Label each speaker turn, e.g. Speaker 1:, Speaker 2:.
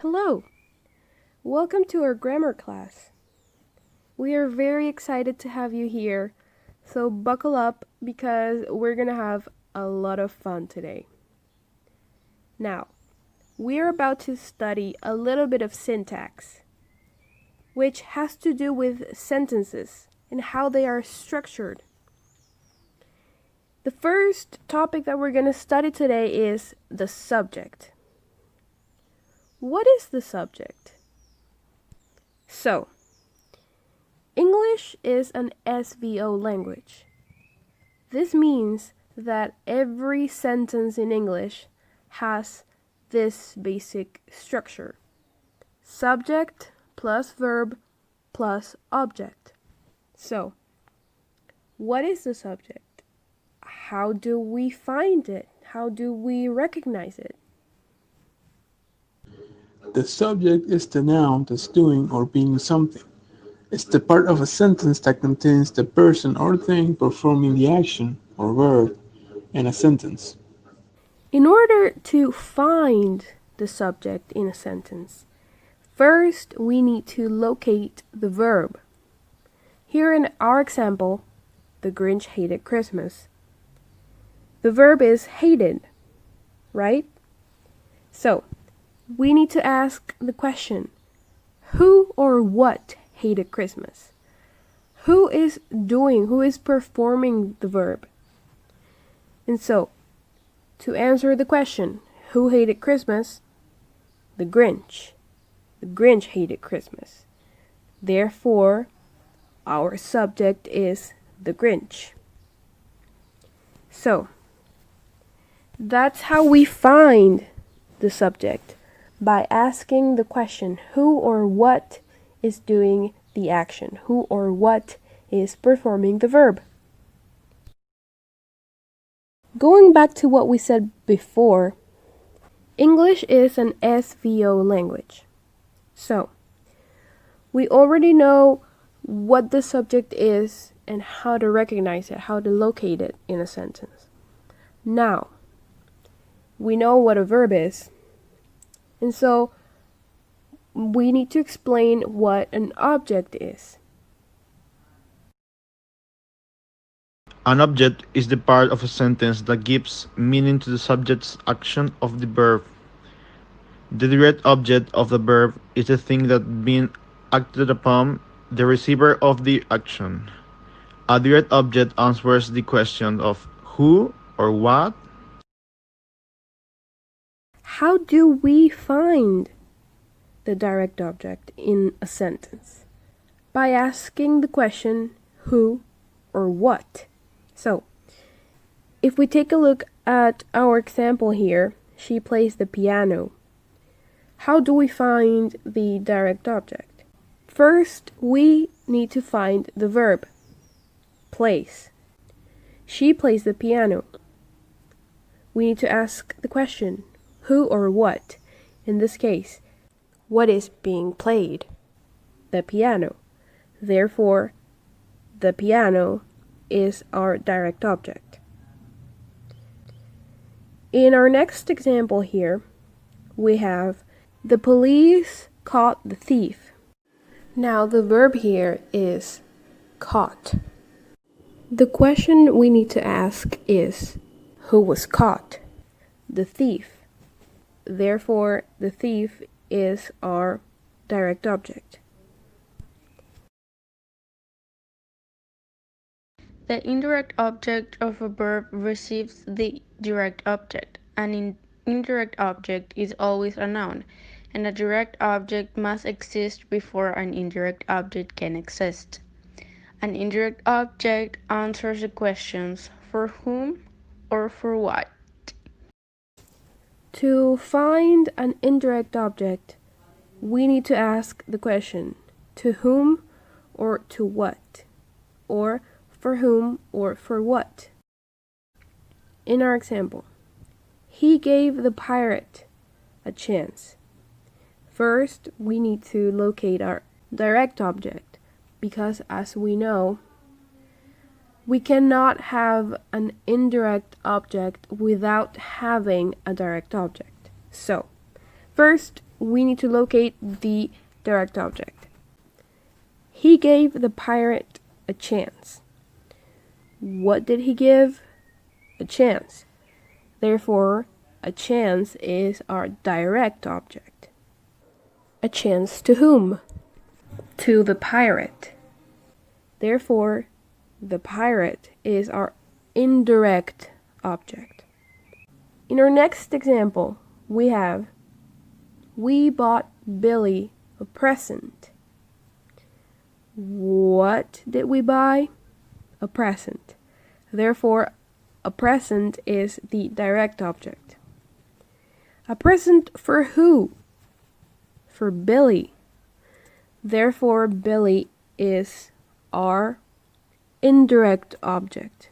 Speaker 1: Hello! Welcome to our grammar class. We are very excited to have you here, so buckle up because we're gonna have a lot of fun today. Now, we are about to study a little bit of syntax, which has to do with sentences and how they are structured. The first topic that we're gonna study today is the subject. What is the subject? So, English is an SVO language. This means that every sentence in English has this basic structure. Subject plus verb plus object. So, what is the subject? How do we find it? How do we recognize it?
Speaker 2: The subject is the noun that's doing or being something. It's the part of a sentence that contains the person or thing performing the action or verb in a sentence.
Speaker 1: In order to find the subject in a sentence, first we need to locate the verb. Here in our example, the Grinch hated Christmas. The verb is hated, right? So, we need to ask the question, who or what hated Christmas? Who is performing the verb? And so, to answer the question, who hated Christmas? The Grinch. The Grinch hated Christmas. Therefore, our subject is the Grinch. So, that's how we find the subject, by asking the question, who or what is doing the action? Who or what is performing the verb? Going back to what we said before, English is an SVO language. So, we already know what the subject is and how to recognize it, how to locate it in a sentence. Now, we know what a verb is. And so, we need to explain what an object is.
Speaker 3: An object is the part of a sentence that gives meaning to the subject's action of the verb. The direct object of the verb is the thing that being acted upon the receiver of the action. A direct object answers the question of who or what.
Speaker 1: How do we find the direct object in a sentence? By asking the question, who or what? So, if we take a look at our example here, she plays the piano. How do we find the direct object? First, we need to find the verb, plays. She plays the piano. We need to ask the question, who or what? In this case, what is being played? The piano. Therefore, the piano is our direct object. In our next example here, we have the police caught the thief. Now the verb here is caught. The question we need to ask is, who was caught? The thief. Therefore, the thief is our direct object.
Speaker 4: The indirect object of a verb receives the direct object. An indirect object is always a noun, and a direct object must exist before an indirect object can exist. An indirect object answers the questions for whom or for what.
Speaker 1: To find an indirect object, we need to ask the question, to whom or to what? Or for whom or for what? In our example, he gave the pirate a chance. First, we need to locate our direct object, because as we know, we cannot have an indirect object without having a direct object. So, first, we need to locate the direct object. He gave the pirate a chance. What did he give? A chance. Therefore, a chance is our direct object. A chance to whom? To the pirate. Therefore, the pirate is our indirect object. In our next example, we have, we bought Billy a present. What did we buy? A present. Therefore, a present is the direct object. A present for who? For Billy. Therefore, Billy is our indirect object.